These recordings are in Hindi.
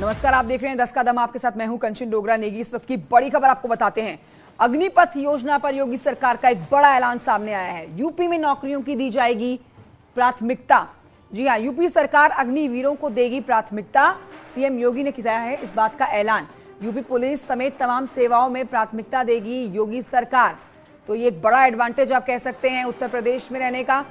नमस्कार, आप देख रहे हैं 10 का दम। आपके साथ मैं हूं कंचन डोगरा नेगी। इस वक्त की बड़ी खबर आपको बताते हैं। अग्निपथ योजना पर योगी सरकार का एक बड़ा ऐलान सामने आया है। यूपी में नौकरियों की दी जाएगी प्राथमिकता। जी हां, यूपी सरकार अग्निवीरों को देगी प्राथमिकता। सीएम योगी ने किया है इस बात का ऐलान। यूपी पुलिस समेत तमाम सेवाओं में प्राथमिकता देगी योगी सरकार। तो ये एक बड़ा एडवांटेज आप कह सकते हैं उत्तर प्रदेश में रहने का।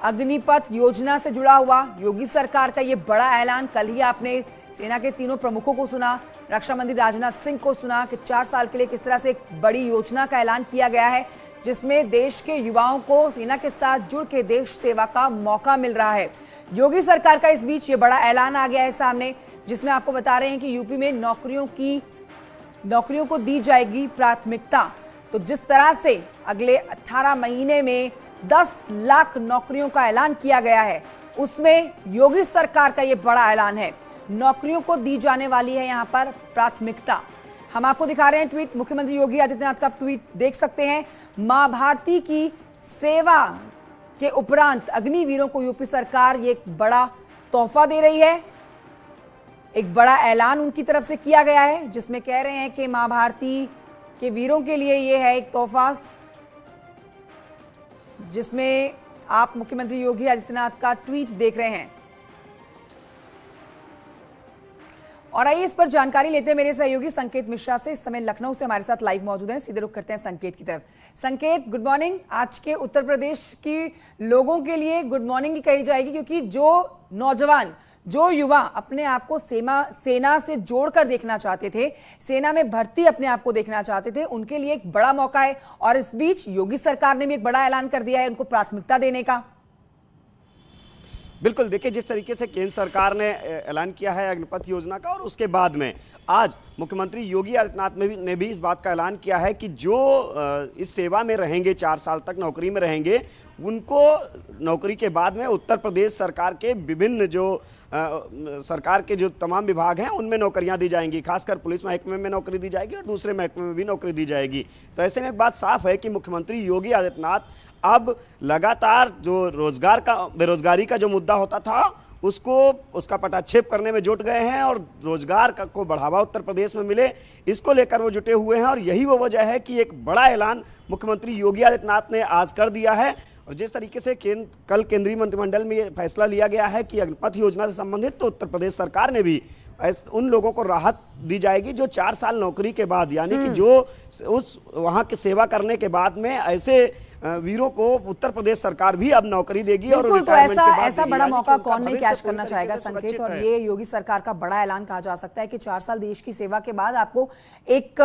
अग्निपथ योजना से जुड़ा हुआ योगी सरकार का ये बड़ा ऐलान। कल ही आपने सेना के तीनों प्रमुखों को सुना, रक्षा मंत्री राजनाथ सिंह को सुना कि 4 साल के लिए किस तरह से एक बड़ी योजना का ऐलान किया गया है, जिसमें देश के युवाओं को सेना के साथ जुड़ के देश सेवा का मौका मिल रहा है। योगी सरकार का इस बीच ये बड़ा ऐलान आ गया है सामने, जिसमें आपको बता रहे हैं कि यूपी में नौकरियों को दी जाएगी प्राथमिकता। तो जिस तरह से अगले 18 महीने में 10 लाख नौकरियों का ऐलान किया गया है, उसमें योगी सरकार का ये बड़ा ऐलान है। नौकरियों को दी जाने वाली है यहां पर प्राथमिकता। हम आपको दिखा रहे हैं ट्वीट, मुख्यमंत्री योगी आदित्यनाथ का ट्वीट देख सकते हैं। मां भारती की सेवा के उपरांत अग्निवीरों को यूपी सरकार ये एक बड़ा तोहफा दे रही है। एक बड़ा ऐलान उनकी तरफ से किया गया है, जिसमें कह रहे हैं कि मां भारती के वीरों के लिए ये है एक तोहफा, जिसमें आप मुख्यमंत्री योगी आदित्यनाथ का ट्वीट देख रहे हैं। और आइए इस पर जानकारी लेते हैं मेरे सहयोगी संकेत मिश्रा से। इस समय लखनऊ से हमारे साथ लाइव मौजूद हैं। सीधे रुख करते हैं संकेत की तरफ। संकेत, गुड मॉर्निंग। आज के उत्तर प्रदेश की लोगों के लिए गुड मॉर्निंग ही कही जाएगी, क्योंकि जो नौजवान, जो युवा अपने आप को सेना से जोड़कर देखना चाहते थे, सेना में भर्ती अपने आप को देखना चाहते थे, उनके लिए एक बड़ा मौका है। और इस बीच योगी सरकार ने भी एक बड़ा ऐलान कर दिया है उनको प्राथमिकता देने का। बिल्कुल, देखिए जिस तरीके से केंद्र सरकार ने ऐलान किया है अग्निपथ योजना का, और उसके बाद में आज मुख्यमंत्री योगी आदित्यनाथ ने भी इस बात का ऐलान किया है कि जो इस सेवा में रहेंगे, 4 साल तक नौकरी में रहेंगे, उनको नौकरी के बाद में उत्तर प्रदेश सरकार के विभिन्न जो सरकार के जो तमाम विभाग हैं उनमें नौकरियां दी जाएंगी। खासकर पुलिस महकमे में नौकरी दी जाएगी और दूसरे महकमे में भी नौकरी दी जाएगी। तो ऐसे में एक बात साफ है कि मुख्यमंत्री योगी आदित्यनाथ अब लगातार जो बेरोजगारी का जो मुद्दा होता था उसका पटाक्षेप करने में जुट गए हैं, और रोजगार को बढ़ावा उत्तर प्रदेश में मिले, इसको लेकर वो जुटे हुए हैं। और यही वो वजह है कि एक बड़ा ऐलान मुख्यमंत्री योगी आदित्यनाथ ने आज कर दिया है। और जिस तरीके से कल केंद्रीय मंत्रिमंडल में ये फैसला लिया गया है कि अग्निपथ योजना से संबंधित, तो उत्तर प्रदेश सरकार ने भी उन लोगों को राहत दी जाएगी जो 4 साल नौकरी के बाद, यानी कि जो उस वहां की सेवा करने के बाद में ऐसे वीरों को उत्तर प्रदेश सरकार भी अब नौकरी देगी। और तो ऐसा बड़ा मौका कौन नहीं कैच करना चाहेगा संकेत। और ये योगी सरकार का बड़ा ऐलान कहा जा सकता है कि 4 साल देश की सेवा के बाद आपको एक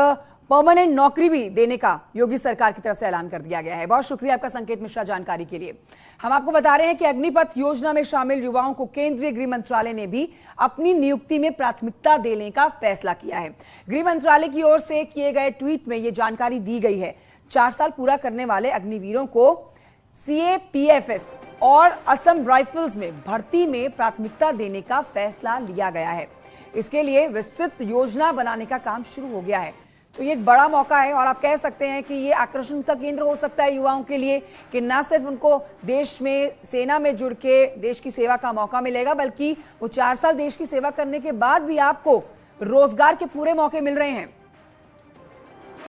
परमानेंट नौकरी भी देने का योगी सरकार की तरफ से ऐलान कर दिया गया है। बहुत शुक्रिया आपका संकेत मिश्रा जानकारी के लिए। हम आपको बता रहे हैं कि अग्निपथ योजना में शामिल युवाओं को केंद्रीय गृह मंत्रालय ने भी अपनी नियुक्ति में प्राथमिकता देने का फैसला किया है। गृह मंत्रालय की ओर से किए गए ट्वीट में यह जानकारी दी गई है। 4 साल पूरा करने वाले अग्निवीरों को CAPFS और असम राइफल्स में भर्ती में प्राथमिकता देने का फैसला लिया गया है। इसके लिए विस्तृत योजना बनाने का काम शुरू हो गया है। तो ये एक बड़ा मौका है, और आप कह सकते हैं कि ये आकर्षण का केंद्र हो सकता है युवाओं के लिए, कि ना सिर्फ उनको देश में सेना में जुड़ के देश की सेवा का मौका मिलेगा, बल्कि वो 4 साल देश की सेवा करने के बाद भी आपको रोजगार के पूरे मौके मिल रहे हैं।